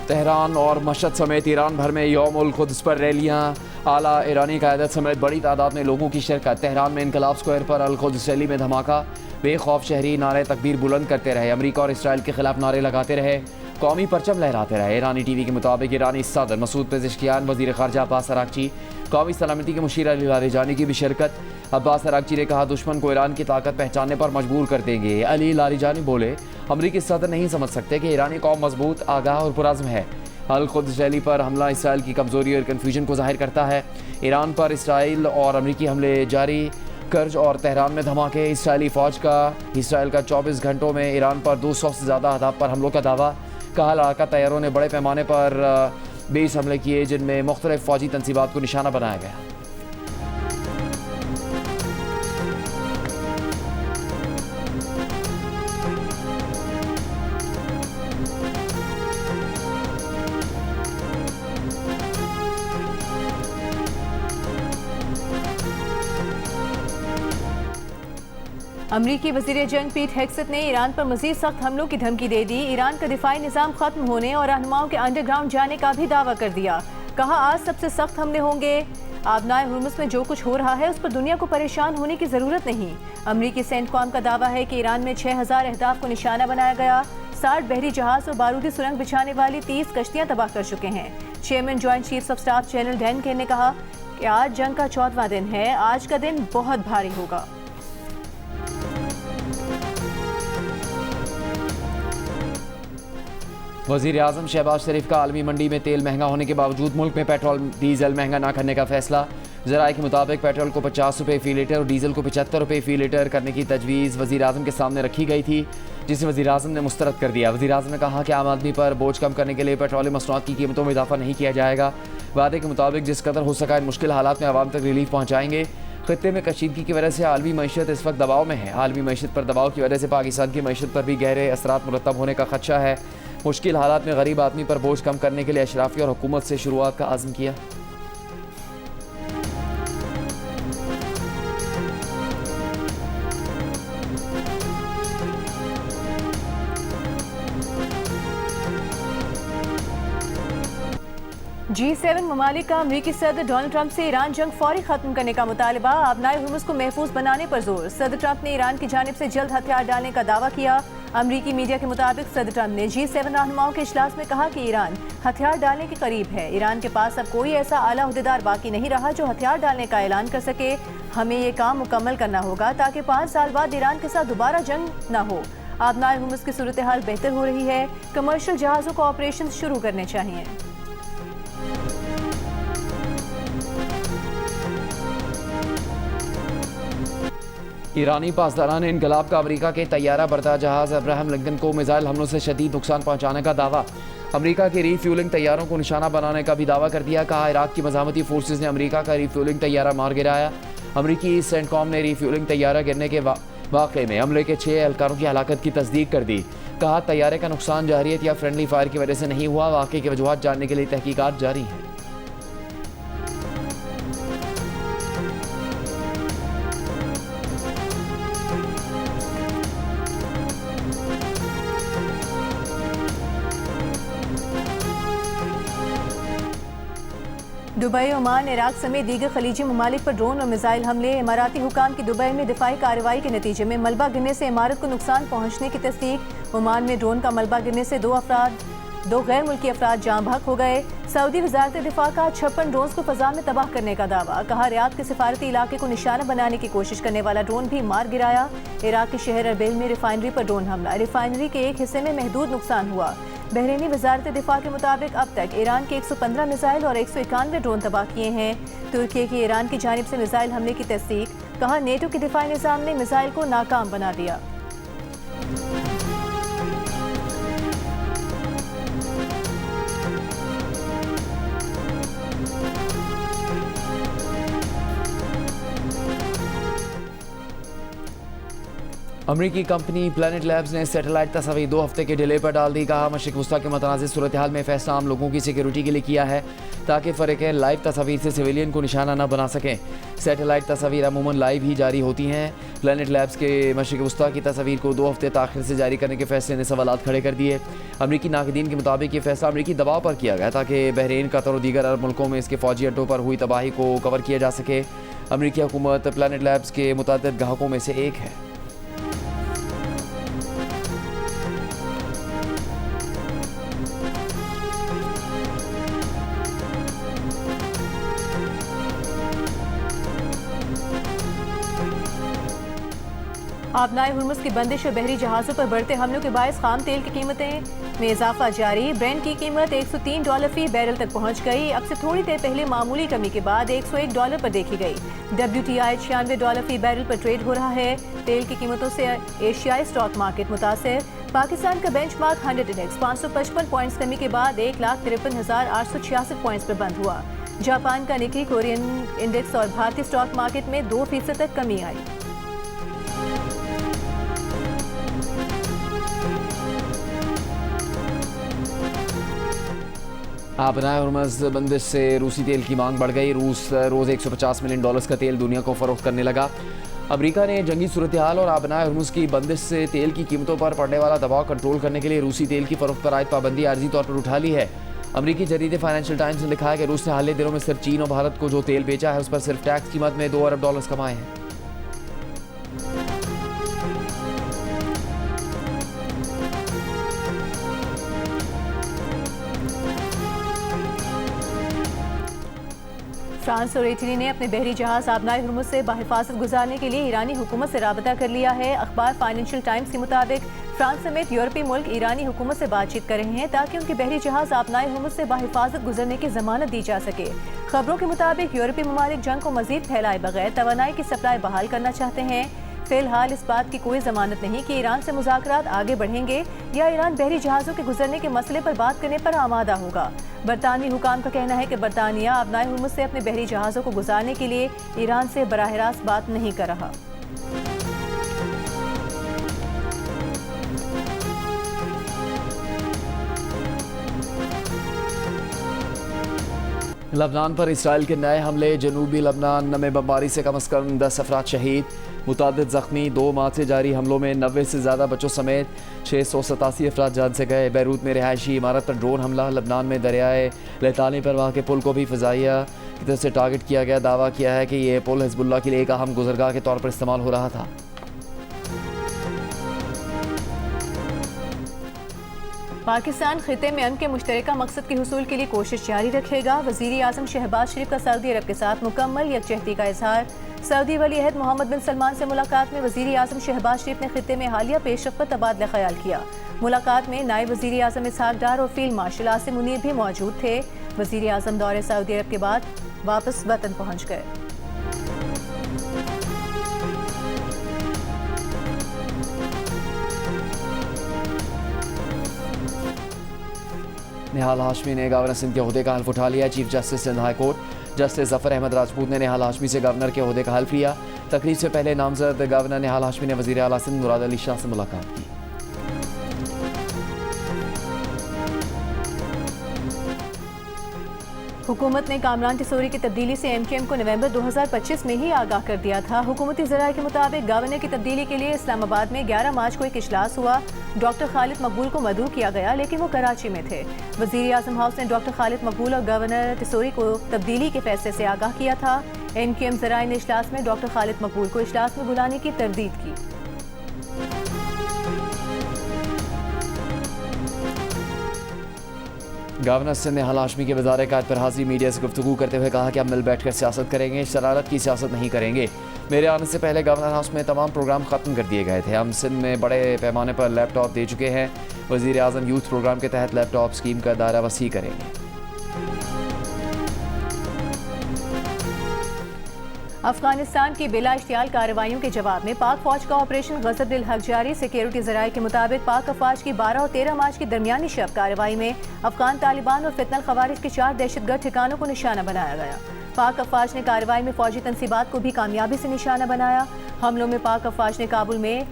Tehran और Mashhad समेत Iran भर में यौम-उल क़ुद्स पर रैलियाँ, आला ईरानी क़यादत समेत बड़ी तादाद में लोगों की शिरकत। तेहरान में इनकलाब स्क्वायर पर अल-क़ुद्स रैली में धमाका, बेखौफ शहरी नारे तकबीर बुलंद करते रहे, अमरीका और इसराइल के खिलाफ नारे लगाते रहे, कौमी परचम लहराते रहे। ईरानी टीवी के मुताबिक ईरानी सदर मसूद पेज़ेश्कियान, वज़ीर ख़ारजा अब्बास अराग़ची, कौमी सलामती के मुशीर अली लारिजानी की भी शिरकत। अब्बास अराग़ची ने कहा, दुश्मन को ईरान की ताकत पहचानने पर मजबूर कर देंगे। अली लारिजानी बोले, अमरीकी सदर नहीं समझ सकते कि ईरानी कौम मजबूत, आगाह और पुरज़्म है। अल-क़ुद्स रैली पर हमला इसराइल की कमज़ोरी और कन्फ्यूजन को ज़ाहिर करता है। ईरान पर इसराइल और अमरीकी हमले जारी, कर्ज और तेहरान में धमाके। इसराइली फ़ौज का इसराइल का 24 घंटों में ईरान पर 200 से ज़्यादा अहदाफ पर हमलों का दावा। कहा, लड़ाका तैयारों ने बड़े पैमाने पर 20 हमले किए, जिनमें मुख्तलिफ फ़ौजी तनसीबात को निशाना बनाया गया। अमरीकी वज़ीर जंग पीट हेग्सेथ ने ईरान पर मज़ीद सख्त हमलों की धमकी दे दी। ईरान का दिफाई निज़ाम ख़त्म होने और रहनुमाओं के अंडरग्राउंड जाने का भी दावा कर दिया। कहा, आज सबसे सख्त हमले होंगे। आबनाए हुर्मुज़ में जो कुछ हो रहा है उस पर दुनिया को परेशान होने की ज़रूरत नहीं। अमरीकी सेंटकॉम का दावा है कि ईरान में 6000 अहदाफ को निशाना बनाया गया। 60 बहरी जहाज़ और बारूदी सुरंग बिछाने वाली 30 कश्तियाँ तबाह कर चुके हैं। Chairman joint chiefs of staff general Dan Caine ने कहा कि आज जंग का 14वां दिन है। आज का दिन बहुत भारी होगा। वज़ीर आज़म शहबाज शरीफ का आलमी मंडी में तेल महंगा होने के बावजूद मुल्क में पेट्रोल डीजल महंगा ना करने का फैसला। ज़राए के मुताबिक पेट्रोल को 50 रुपये फ़ी लीटर और डीजल को 75 रुपये फ़ी लीटर करने की तजवीज़ वज़ीर आज़म के सामने रखी गई थी, जिसे वज़ीर आज़म ने मुस्तरद कर दिया। वज़ीर आज़म ने कहा कि आम आदमी पर बोझ कम करने के लिए पेट्रोलियम मसनूआत की कीमतों में इजाफा नहीं किया जाएगा। वादे के मुताबिक जिस कदर हो सका इन मुश्किल हालात में आवाम तक रिलीफ पहुँचाएंगे। खित्ते में कशीदगी की वजह से आलमी मईशत इस वक्त दबाव में है। आलमी मईशत पर दबाव की वजह से पाकिस्तान की मईशत पर भी गहरे असरात मुरतब होने का खदशा है। मुश्किल हालात में गरीब आदमी पर बोझ कम करने के लिए अशराफी और हुकूमत से शुरुआत का आज़म किया। G7 ममालिक का अमरीकी सदर डोनाल्ड ट्रंप से ईरान जंग फौरी खत्म करने का मुतालबा। आबनाए हुर्मुज़ को महफूज बनाने पर जोर। सदर ट्रंप ने ईरान की जानिब से जल्द हथियार डालने का दावा किया। अमरीकी मीडिया के मुताबिक सदर ट्रंप ने G7 रहनुमाओं के इजलास में कहा कि ईरान हथियार डालने के करीब है। ईरान के पास अब कोई ऐसा आला अहदेदार बाकी नहीं रहा जो हथियार डालने का ऐलान कर सके। हमें ये काम मुकम्मल करना होगा ताकि 5 साल बाद ईरान के साथ दोबारा जंग न हो। आबनाए हुर्मुज़ की सूरत हाल बेहतर हो रही है। कमर्शियल जहाज़ों का ऑपरेशन शुरू करने चाहिए। ईरानी पासदारान इनकलाब का अमरीका के तैयारा बरदार जहाज़ अब्राहम लिंकन को मिसाइल हमलों से शदीद नुकसान पहुंचाने का दावा। अमरीका के रीफ्यूलिंग तैयारों को निशाना बनाने का भी दावा कर दिया। कहा, इराक की मज़ामती फोर्सेज ने अमरीका का रीफ्यूलिंग तैयारा मार गिराया। अमरीकी सेंटकॉम ने रीफ्यूलिंग तैयारा गिरने के वाक़े में हमले के 6 एहलकारों की हलाकत की तस्दीक कर दी। कहा, तैयारे का नुकसान जाहिरियत या फ्रेंडली फायर की वजह से नहीं हुआ। वाक़े की वजूहात जानने के लिए तहकीकात जारी हैं। दुबई, ओमान, इराक समेत दीगर खलीजी ममालिक पर ड्रोन और मिसाइल हमले। इमाराती हुकाम की दुबई में दिफाई कार्रवाई के नतीजे में मलबा गिरने से इमारत को नुकसान पहुंचने की तस्दीक। ओमान में ड्रोन का मलबा गिरने से 2 गैर मुल्की अफराद जाँ बहक हो गए। सऊदी वजारत दिफा का 56 ड्रोन को फजा में तबाह करने का दावा। कहा, रियाद के सिफारती इलाके को निशाना बनाने की कोशिश करने वाला ड्रोन भी मार गिराया। इराक के शहर अरबिल में रिफाइनरी पर ड्रोन हमला। रिफाइनरी के एक हिस्से में महदूद नुकसान हुआ। बहरीनी वजारत दिफा के मुताबिक अब तक ईरान के 115 मिसाइल और 191 ड्रोन तबाह किए हैं। तुर्की की ईरान की जानिब से मिसाइल हमले की तस्दीक। कहा, नेटो के दिफाई निज़ाम ने मिसाइल को नाकाम बना दिया। अमरीकी कंपनी प्लैनेट लैब्स ने सैटेलाइट तस्वीर 2 हफ्ते के डिले पर डाल दी। कहा मशरिक़ वस्ता के मतनाज़ सूरत हाल में फैसला आम लोगों की सिक्योरिटी के लिए किया है ताकि फ़रीक़ैन लाइव तस्वीर से सिविलियन को निशाना न बना सकें। सैटेलाइट तस्वीर अमूमन लाइव ही जारी होती हैं। प्लैनेट लैब्स के मशरिक़ वस्ता की तस्वीर को 2 हफ्ते ताख़िर से जारी करने के फैसले ने सवालात खड़े कर दिए। अमरीकी नाक़दीन के मुताबिक ये फैसला अमरीकी दबाव पर किया गया ताकि बहरीन, कतर और दीगर अरब मुल्कों में इसके फ़ौजी अड्डों पर हुई तबाही को कवर किया जा सके। अमरीकी हुकूमत प्लैनेट लैब्स के मुतअद्दिद ग्राहकों में से एक है। आबनाए हुर्मुज़ की बंदिश और बहरी जहाज़ों पर बढ़ते हमलों के बायस खाम तेल की कीमतें में इजाफा जारी। ब्रेंट की कीमत $103 फी बैरल तक पहुंच गई। अब से थोड़ी देर पहले मामूली कमी के बाद $101 पर देखी गई। WTI $96 फी बैरल पर ट्रेड हो रहा है। तेल की कीमतों से एशियाई स्टॉक मार्केट मुतासिर। पाकिस्तान का बेंचमार्क 100 इंडेक्स 555 पॉइंट्स कमी के बाद 1,53,866 पॉइंट्स पर बंद हुआ। जापान का निकी कोरियन इंडेक्स और भारतीय स्टॉक मार्केट में 2% तक कमी आई। आबनाए हुर्मुज़ बंदिश से रूसी तेल की मांग बढ़ गई। रूस रोज़ $150 मिलियन का तेल दुनिया को फ़रोख्त करने लगा। अमेरिका ने जंगी सूरत हाल और आबनाए हुर्मुज़ की बंदिश से तेल की कीमतों पर पड़ने वाला दबाव कंट्रोल करने के लिए रूसी तेल की फ़रोख्त पर आयद पाबंदी आर्जी तौर पर उठा ली है। अमरीकी जरीदे फाइनेंशियल टाइम्स ने लिखा है कि रूस ने हाल ही दिनों में सिर्फ चीन और भारत को जो तेल बेचा है उस पर सिर्फ टैक्स कीमत में $2 अरब कमाए हैं। फ्रांस और इटली ने अपने बहरी जहाज आबनाए हुर्मुज़ से बाहिफाजत गुजारने के लिए ईरानी हुकूमत से राबता कर लिया है। अखबार फाइनेंशियल टाइम्स के मुताबिक फ्रांस समेत यूरोपीय मुल्क ईरानी हुकूमत से बातचीत कर रहे हैं ताकि उनके बहरी जहाज आबनाए हुर्मुज़ से बाहिफाजत गुजरने की जमानत दी जा सके। खबरों के मुताबिक यूरोपीय ममालिक जंग को मजीद फैलाए बगैर तवानाई की सप्लाई बहाल करना चाहते हैं। फिलहाल इस बात की कोई जमानत नहीं कि ईरान से मुज़ाकरात आगे बढ़ेंगे या ईरान बहरी जहाज़ों के गुजरने के मसले पर बात करने पर आमादा होगा। बरतानवी हुकाम का कहना है कि बरतानिया आबनाए हुर्मुज़ से अपने बहरी जहाज़ों को गुजारने के लिए ईरान से बराह रास्त बात नहीं कर रहा। लबनान पर इसराइल के नए हमले। जनूबी लबनान में बमबारी से कम 10 अफराद शहीद, मुतादिद जख्मी। 2 माह से जारी हमलों में 90 से ज़्यादा बच्चों समेत 687 अफराद जान से गए। बैरूत में रिहायशी इमारत पर ड्रोन हमला। लबनान में दरियाए लहतानी पर वहाँ के पुल को भी फ़िज़ाइया की तरफ से टारगेट किया गया। दावा किया है कि यह पुल हिज़्बुल्लाह के लिए एक अहम गुज़रगाह के तौर पर इस्तेमाल हो रहा था। पाकिस्तान खिते में अमन के मुश्तरका मकसद के हुसूल के लिए कोशिश जारी रखेगा। वज़ीर आज़म शहबाज शरीफ का सऊदी अरब के साथ मुकम्मल यकजहती का इजहार। सऊदी वली अहद मोहम्मद बिन सलमान से मुलाकात में वज़ीर आज़म शहबाज शरीफ ने खिते में हालिया पेशरफ़्त पर तबादला ख्याल किया। मुलाकात में नायब वज़ीर आज़म इसहाक डार और फील्ड मार्शल आसिम मुनीर भी मौजूद थे। वज़ीर आज़म दौरे सऊदी अरब के बाद वापस वतन पहुँच गए। निहाल हाशमी ने गवर्नर सिंध के ओहदे का हल्फ उठा लिया। Chief justice Sindh high court justice Zafar Ahmed Rajput ने निहाल हाशमी से गवर्नर के ओहदे का हल्फ लिया। तकरीब से पहले नामजद गवर्नर निहाल हाशमी ने वज़ीर आला सिंध मुराद अली शाह से मुलाकात की। हुकूमत ने कामरान टिसोरी की तब्दीली से MKM को नवंबर 2025 में ही आगाह कर दिया था। हुकूमती ज़राए के मुताबिक गवर्नर की तब्दीली के लिए इस्लामाबाद में 11 मार्च को एक इजलास हुआ। डॉक्टर खालिद मकबूल को मदऊ किया गया लेकिन वो कराची में थे। वज़ीर आज़म हाउस ने डॉक्टर खालिद मकबूल और गवर्नर टिसोरी को तब्दीली के फैसले से आगाह किया था। MKM ज़राए ने इजलास में डॉक्टर खालिद मकबूल को इजलास में बुलाने की तरदीद की। गवर्नर सिंध ने निहाल हाशमी के वज़ारे कायद पर हाजिर मीडिया से गुफ्तगू करते हुए कहा कि हम मिल बैठ कर सियासत करेंगे, शरारत की सियासत नहीं करेंगे। मेरे आने से पहले गवर्नर हाउस में तमाम प्रोग्राम ख़त्म कर दिए गए थे। हम सिंध में बड़े पैमाने पर लैपटॉप दे चुके हैं। वज़ीर आज़म यूथ प्रोग्राम के तहत लैपटॉप स्कीम का दायरा वसी करेंगे। अफगानिस्तान की बिला इश्तियाल कार्रवाइयों के जवाब में पाक फौज का ऑपरेशन गज़ब दिल हक जारी। सिक्योरिटी ज़राए के मुताबिक पाक अफवाज की 12 और 13 मार्च की दरमियानी शब कार्रवाई में अफगान तालिबान और फितनल खवारिज के 4 दहशतगर्द ठिकानों को निशाना बनाया गया। पाक अफवाज ने कार्रवाई में फौजी तनसीबात को भी कामयाबी से निशाना बनाया। हमलों में पाक अफवाज ने काबुल में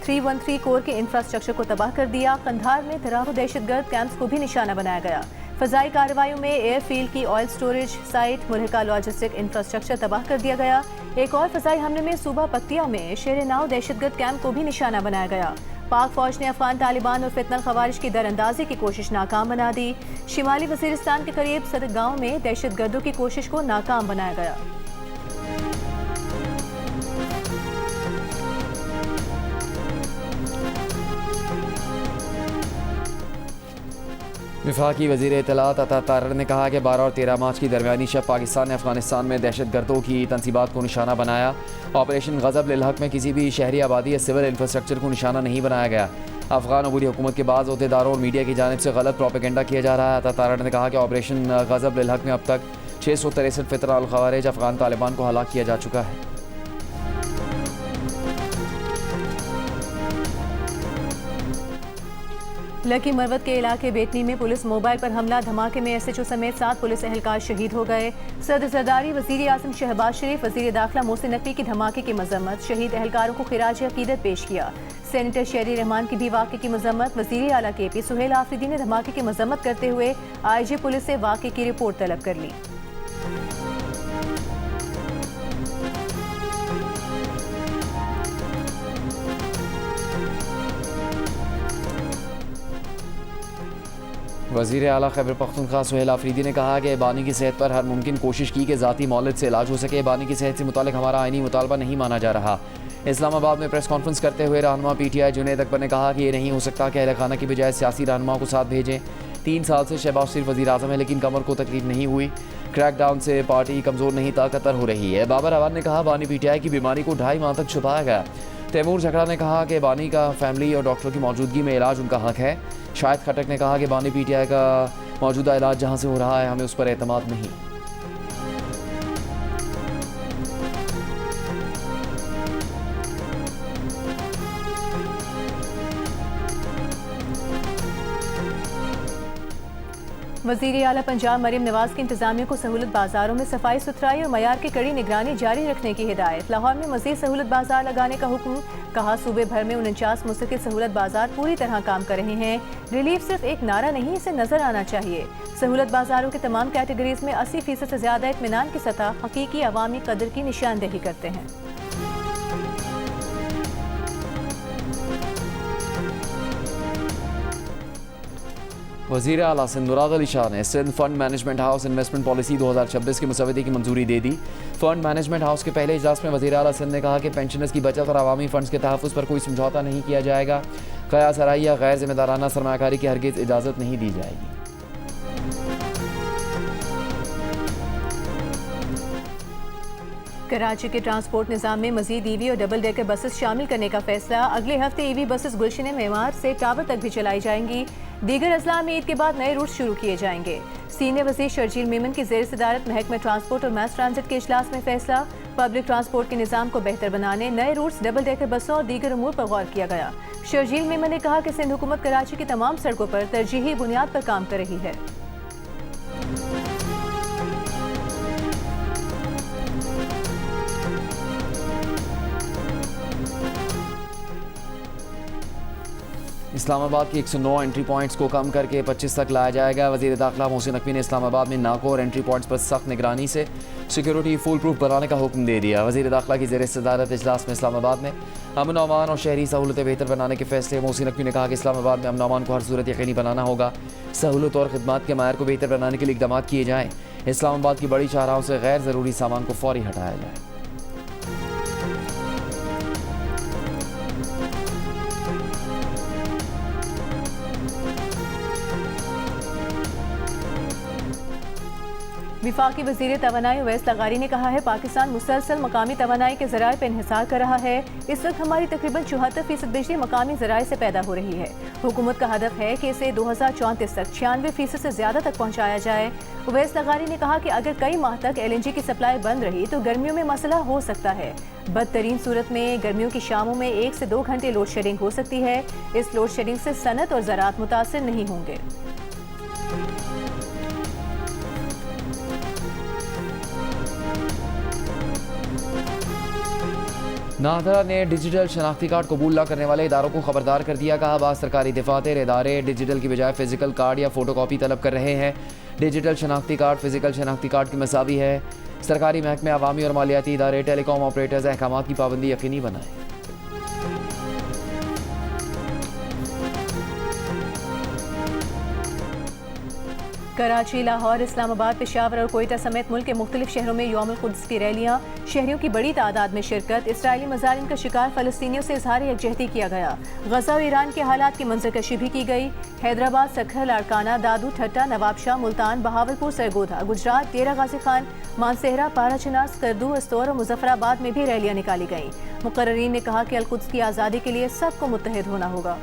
313 कोर के इंफ्रास्ट्रक्चर को तबाह कर दिया। कंधार में तराहू दहशतगर्द कैंप्स को भी निशाना बनाया गया। फजाई कार्रवाइयों में एयरफील्ड की ऑयल स्टोरेज साइट, मुल्हिका लॉजिस्टिक इंफ्रास्ट्रक्चर तबाह कर दिया गया। एक और फजाई हमले में सूबा पक्तिया में शेर नाव दहशतगर्द कैंप को भी निशाना बनाया गया। पाक फौज ने अफगान तालिबान और फितनल खवारिज की दरअंदाजी की कोशिश नाकाम बना दी। शिमाली वजीरिस्तान के करीब सदक गांव में दहशतगर्दों की कोशिश को नाकाम बनाया गया। वफाकी वज़ीर इत्तलात अता तारर ने कहा कि 12 और 13 मार्च की दरमियानी शब पाकिस्तान ने अफगानिस्तान में दहशतगर्दों की तनसीबात को निशाना बनाया। ऑपरेशन गज़ब लिल हक़ में किसी भी शहरी आबादी या सिविल इंफ्रास्ट्रक्चर को निशाना नहीं बनाया गया। अफगान अबूरी हुकूमत के बाद अहदेदारों और मीडिया की जानिब से गलत प्रोपेगेंडा किया जा रहा है। अता तारर ने कहा कि ऑपरेशन गज़ब लिल हक़ में अब तक 663 फितनल खवारिज अफगान तालिबान को हलाक किया जा चुका है। लकी मरवत के इलाके बेटनी में पुलिस मोबाइल पर हमला, धमाके में SHO समेत 7 पुलिस एहलकार शहीद हो गए। सदर जरदारी वज़ीर आज़म शहबाज शरीफ, वज़ीर दाखिला मोहसिन नकवी की धमाके की मजम्मत, शहीद एहलकारों को खिराज अकीदत पेश किया। सेनेटर शेरी रहमान की भी वाक़े की मजम्मत। वज़ीर आला KP सुहेल आफरीदी ने धमाके की मजम्मत करते हुए IG पुलिस से वाक़े की रिपोर्ट तलब कर ली। वज़ीर आला खैबर पख्तूनख्वा सुहेल आफरीदी ने कहा कि बानी की सेहत पर हर मुमकिन कोशिश की कि ज़ाती मौलिद से इलाज हो सके। बानी की सेहत से मुतालिक हमारा आइनी मुतालबा नहीं माना जा रहा। इस्लामाबाद में प्रेस कॉन्फ्रेंस करते हुए रहनुमा PTI जुनैद अकबर ने कहा कि ये नहीं हो सकता कि अहल खाना की बजाय सियासी रहनुमाओं को साथ भेजें। 3 साल से शहबाज शरीफ वज़ीर आज़म है, लेकिन कमर को तकलीफ नहीं हुई। क्रैकडाउन से पार्टी कमज़ोर नहीं ताकतवर हो रही है। बाबर अवान ने कहा बानी PTI की बीमारी को 2.5 माह तक छुपाया गया। तैमूर झगड़ा ने कहा कि बानी का फैमिली और डॉक्टर की मौजूदगी में इलाज उनका हक है। शाहिद खटक ने कहा कि बानी PTI का मौजूदा इलाज जहां से हो रहा है हमें उस पर एतमाद नहीं। वज़ीर आला पंजाब मरीम नवाज की इंतजामिया को सहूलत बाजारों में सफाई सुथराई और मयार की कड़ी निगरानी जारी रखने की हिदायत। लाहौर में मज़ीद सहूलत बाजार लगाने का हुक्म। कहा सूबे भर में 49 मुस्तकिल सहूलत बाजार पूरी तरह काम कर रहे हैं। रिलीफ सिर्फ एक नारा नहीं, इसे नजर आना चाहिए। सहूलत बाजारों के तमाम कैटेगरीज में 80% से ज्यादा इत्मीनान की सतह हकीकी अवामी कदर की निशानदेही करते हैं। वज़ीर आला सिंध मुराद अली शाह ने Sindh fund management house investment policy 2026 की मुसवदे की मंजूरी दे दी। फंड मैनेजमेंट हाउस के पहले इजलास में वज़ीर आला सिंध ने कहा कि पेंशनर्स की बचत और अवामी फंड्स के तहफ़्फ़ुज़ पर कोई समझौता नहीं किया जाएगा। क़यास आराई या गैर जिम्मेदाराना सरमायाकारी की हरगिज़ इजाज़त नहीं दी जाएगी। कराची के ट्रांसपोर्ट निज़ाम में मजीद EV और डबल डेकर बसेस शामिल करने का फैसला। अगले हफ्ते EV बसेस गुलशन मेमार से टावर तक भी चलाई जाएंगी। दीगर अजला में ईद के बाद नए रूट शुरू किए जाएंगे। सीनियर वज़ीर शर्जील मेमन की ज़ेर सदारत महकमा ट्रांसपोर्ट और मैस ट्रांजिट के इजलास में फैसला। पब्लिक ट्रांसपोर्ट के निज़ाम को बेहतर बनाने, नए रूट्स, डबल डेकर बसों और दीगर उमूर पर गौर किया गया। शर्जील मेमन ने कहा कि सिंध हुकूमत कराची की तमाम सड़कों पर तरजीही बुनियाद पर काम कर रही है। इस्लामाबाद की 109 एंट्री पॉइंट्स को कम करके 25 तक लाया जाएगा। वज़ीर दाखिला मोहसिन नकवी ने इस्लामाबाद में नाकों और एंट्री पॉइंट्स पर सख्त निगरानी से सिक्योरिटी फुल प्रूफ बनाने का हुक्म दे दिया। वज़ीर दाखिला की ज़ेर सदारत इजलास में इस्लामाबाद में अमन अमान और शहरी सहूलतें बेहतर बनाने के फैसले। मोहसिन नकवी ने कहा कि इस्लामाबाद में अमन अमान को हर सूरत यकीनी बनाना होगा। सहूलत और खिदमात के मायर को बेहतर बनाने के लिए इक़दाम किए जाएँ। इस्लामाबाद की बड़ी शाहराहों से गैर ज़रूरी सामान को फौरी हटाया जाए। विफाकी वज़ीर तवानाई उवैस लगारी ने कहा है पाकिस्तान मुसलसल मकामी तवानाई के ज़राए पर इन्हिसार कर रहा है। इस वक्त हमारी तकरीबन 74% बिजली मकामी ज़राए से पैदा हो रही है। हुकूमत का हदफ है कि इसे 2034 तक 96% से ज़्यादा तक पहुँचाया जाए। उवैस लगारी ने कहा कि अगर कई माह तक LNG की सप्लाई बंद रही तो गर्मियों में मसला हो सकता है। बदतरीन सूरत में गर्मियों की शामों में 1 से 2 घंटे लोड शेडिंग हो सकती है। इस लोड शेडिंग से सनत और ज़राअत मुतासिर नहीं होंगे। नादरा ने डिजिटल शनाख्ती कार्ड कबूल न करने वाले इदारों को खबरदार कर दिया। कहा बाज़ सरकारी दफातर इदारे डिजिटल की बजाय फिजिकल कार्ड या फ़ोटो कॉपी तलब कर रहे हैं। डिजिटल शनाख्ती कार्ड फिजिकल शनाख्ती कार्ड की मसावी है। सरकारी महकमे, अवामी और मालियाती इदारे, टेलीकॉम ऑपरेटर्स अहकाम की पाबंदी यकीनी बनाएं। कराची, लाहौर, इस्लामाबाद, पेशावर और कोयटा समेत मुल्क के मुख्तलिफ शहरों में यौमुल कुद्स की रैलियाँ, शहरियों की बड़ी तादाद में शिरकत। इसराइली मज़ालिम का शिकार फ़लस्तीनियों से इज़हार यकजहती किया गया। गज़ा और ईरान के हालात की मंजरकशी भी की गई। हैदराबाद, सखर, लाड़काना, दादू, ठट्टा, नवाबशाह, मुल्तान, बहावलपुर, सरगोधा, गुजरात, डेरा गाजी खान, मानसेहरा, पाराचनास, करदू, अस्तौर और मुजफ्फराबाद में भी रैलियाँ निकाली गईं। मुकर्रीन ने कहा कि अल-कुद्स की आज़ादी के लिए सबको मुत्तहिद होना होगा।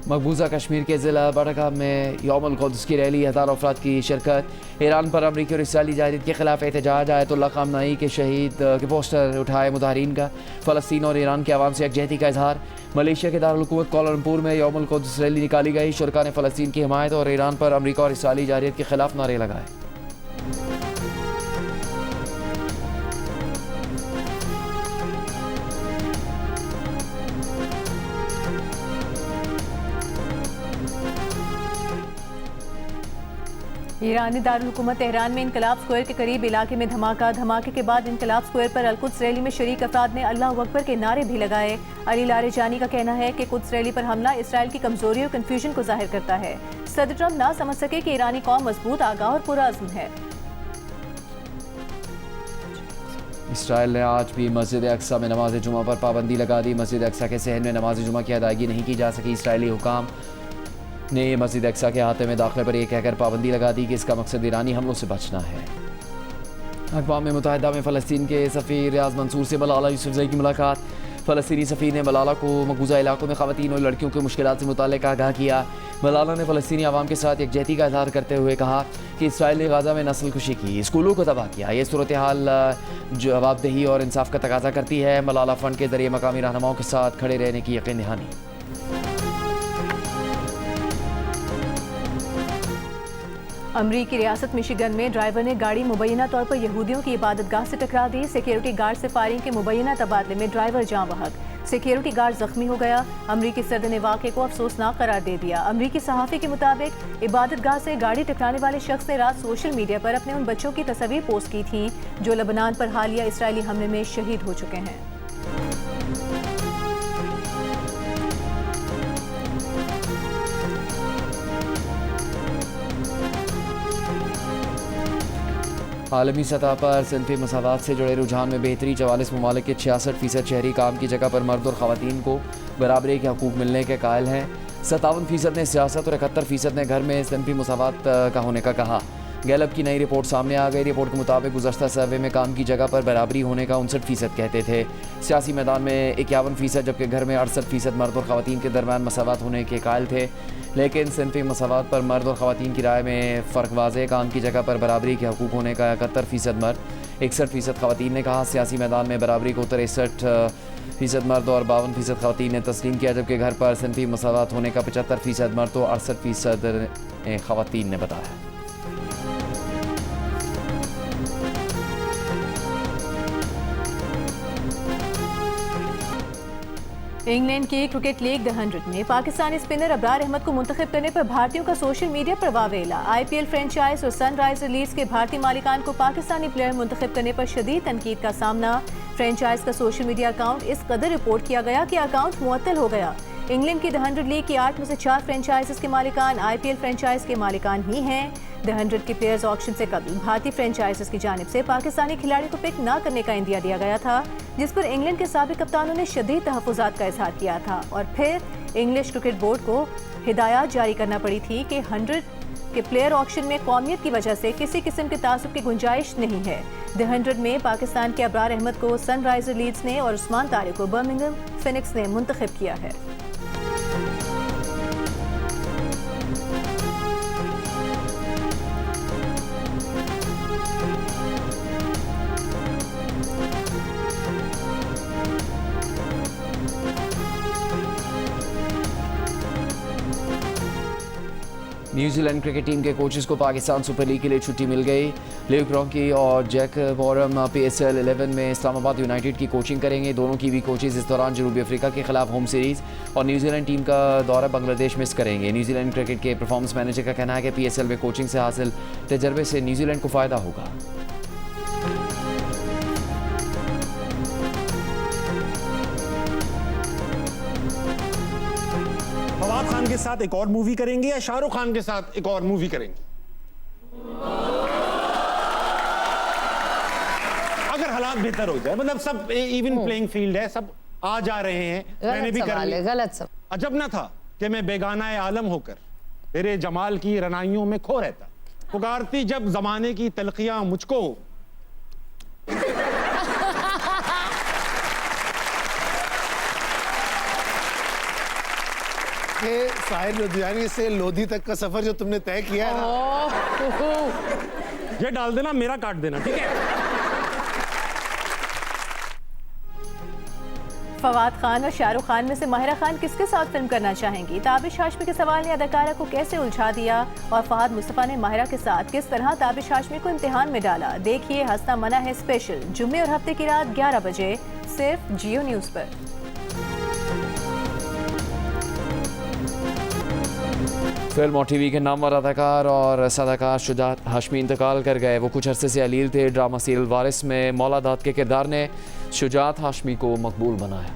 मकबूजा कश्मीर के ज़िला बड़गाम में यौमुल कुद्स की रैली, 1000 अफराद की शिरकत। ईरान पर अमरीकी और इसराइली जायदाद के खिलाफ एहतजाज। आयतुल्लाह ख़ामनेई के शहीद के पोस्टर उठाए मुजाहिरीन का। फ़लस्तीन और ईरान के अवाम से यकजहती का इजहार। मलेशिया के दारुल हुकूमत कोलालमपुर में यौमुल कुद्स रैली निकाली गई। शुरका ने फ़लस्तीन की हिमायत और ईरान पर अमरीका और इसराइली जायदाद के खिलाफ नारे लगाए। ईरानी दारुल हुकूमत तेहरान में इनकलाब स्क्वायर के करीब इलाके में धमाका। धमाके के बाद इनकलाब स्क्वायर पर अल-कुद्स रैली में शरीक अफराद ने अल्लाह अकबर के नारे भी लगाए। अली लारेजानी का कहना है कि कुद्स रैली पर हमला इसराइल की कमजोरी और कन्फ्यूजन को जाहिर करता है। सदर ट्रंप ना समझ सके कि ईरानी कौम मजबूत, आगाह और पुरअज़्म है। इसराइल ने आज भी मस्जिद अक्सा में नमाज जुमा पर पाबंदी लगा दी। मस्जिद अक्सा के सहन में नमाज जुमा की अदायगी नहीं की जा सकी। इसराइली हुकाम ने मस्जिद अक्सा के अहाते में दाखिले पर यह कहकर पाबंदी लगा दी कि इसका मकसद ईरानी हमलों से बचना है। अक़वाम मुत्तहिदा में फ़लस्तीन के सफ़ीर रियाज़ मंसूर से मलाला यूसुफ़ज़ई की मुलाकात। फ़लस्तीनी सफ़ीर ने मलाला को मकबूजा इलाकों में ख़वातीन और लड़कियों की मुश्किलात से मुताल्लिक़ आगाह किया। मलाला ने फ़लस्तीनी आवाम के साथ यकजहती का इज़हार करते हुए कहा कि इसराइल ने गाज़ा में नस्ल कुशी की, स्कूलों को तबाह किया। ये सूरत हाल जवाबदेही और इंसाफ का तकाजा करती है। मलाला फ़ंड के ज़रिए मकामी रहनुमाओं के साथ खड़े रहने की यकीन दहानी। अमरीकी रियासत मिशिगन में ड्राइवर ने गाड़ी मुबैना तौर पर यहूदियों की इबादतगाह से टकरा दी। सिक्योरिटी गार्ड से फायरिंग के मुबैना तबादले में ड्राइवर जाँ बहक, सिक्योरिटी गार्ड जख्मी हो गया। अमरीकी सदर ने वाक़े को अफसोसनाक करार दे दिया। अमरीकी सहाफ़ी के मुताबिक इबादतगाह से गाड़ी टकराने वाले शख्स ने रात सोशल मीडिया पर अपने उन बच्चों की तस्वीर पोस्ट की थी जो लबनान पर हालिया इसराइली हमले में शहीद हो चुके हैं। आलमी सतह पर सिनफी मसावात से जुड़े रुझान में बेहतरी। 44 ममालिक के 66% शहरी काम की जगह पर मर्द और ख़वातीन को बराबरी के हकूक़ मिलने के कायल हैं। 57% ने सियासत और 71% ने घर में सिनफी मसावात का होने का कहा। गैलप की नई रिपोर्ट सामने आ गई। रिपोर्ट के मुताबिक गुज़श्ता सर्वे में काम की जगह पर बराबरी होने का 59% कहते थे। सियासी मैदान में 51%, जबकि घर में 68% मर्द और ख़वातीन के दरमियान मसावात होने के कायल थे। लेकिन सिनफी मसावात पर मर्द और ख़वातीन की राय में फ़र्क वाज़े। काम की जगह पर बराबरी के हकूक़ होने का 71% मर्द, 61% ख़वातीन ने कहा। सियासी मैदान में बराबरी को 63% मर्द और 52% ख़वातीन ने तस्लीम किया, जबकि घर पर सिनफी मसावात होने का 75% मर्द और 68% ख़वातीन ने बताया। इंग्लैंड की क्रिकेट लीग द 100 में पाकिस्तानी स्पिनर अबरार अहमद को मुंतखब करने पर भारतीयों का सोशल मीडिया पर वावेला। IPL फ्रेंचाइज और सनराइजर लीड्स के भारतीय मालिकान को पाकिस्तानी प्लेयर मुंतखब करने पर शदीद तनकीद का सामना। फ्रेंचाइज का सोशल मीडिया अकाउंट इस कदर रिपोर्ट किया गया कि अकाउंट मुअत्तल हो गया। इंग्लैंड की द 100 लीग की 8 में से 4 फ्रेंचाइजेस के मालिकान IPL फ्रेंचाइज के मालिकान ही हैं। द 100 के प्लेयर्स ऑक्शन से कबल भारतीय फ्रेंचाइजेस की जानिब से पाकिस्तानी खिलाड़ी को पिक न करने का इंदिया दिया गया था, जिस पर इंग्लैंड के साबिक कप्तानों ने शदीद तहफ़्फ़ुज़ात का इज़हार किया था और फिर इंग्लिश क्रिकेट बोर्ड को हिदायत जारी करना पड़ी थी कि 100 के प्लेयर ऑक्शन में कौमियत की वजह से किसी किस्म के तासुब की गुंजाइश नहीं है। द 100 में पाकिस्तान के अबरार अहमद को सनराइजर लीड्स ने और उस्मान तारिक को बर्मिंघम फिनिक्स ने मुंतखब किया है। न्यूजीलैंड क्रिकेट टीम के कोचेस को पाकिस्तान सुपर लीग के लिए छुट्टी मिल गई। ल्यूक क्रॉन्की और जैक वॉरम PSL 11 में इस्लामाबाद यूनाइटेड की कोचिंग करेंगे। दोनों की भी कोचेस इस दौरान जनूबी अफ्रीका के खिलाफ होम सीरीज़ और न्यूजीलैंड टीम का दौरा बांग्लादेश मिस करेंगे। न्यूजीलैंड क्रिकेट के परफॉर्मेंस मैनेजर का कहना है कि PSL में कोचिंग से हासिल तजर्बे से न्यूजीलैंड को फ़ायदा होगा। फवाद खान के साथ एक और मूवी करेंगे या शाहरुख खान के साथ एक और मूवी करेंगे? अगर हालात बेहतर हो जाए, मतलब सब इवन प्लेइंग फील्ड है, सब आ जा रहे हैं, मैंने भी कर लिया। गलत सब। अजब ना था कि मैं बेगाना आलम होकर तेरे जमाल की रनाइयों में खो रहता, पुकारती जब जमाने की तलखियां मुझको। साहिर लुधियानी से लोधी तक का सफर जो तुमने तय किया है ना, ये डाल देना, मेरा काट देना, ठीक है? फवाद खान और शाहरुख खान में से माहिरा खान किसके साथ फिल्म करना चाहेंगी? ताबिश हाशमी के सवाल ने अदाकारा को कैसे उलझा दिया और फहद मुस्तफा ने माहिरा के साथ किस तरह ताबिश हाशमी को इम्तिहान में डाला? देखिए हंसना मना है स्पेशल, जुम्मे और हफ्ते की रात 11 बजे सिर्फ जियो न्यूज़ पर। फिल्म और टीवी के नामवर अदाकार और सदाकार शुजात हाशमी इंतकाल कर गए। वो कुछ अरसे से अलील थे। ड्रामा सीरियल वारिस में मौला दाद के किरदार ने शुजात हाशमी को मकबूल बनाया।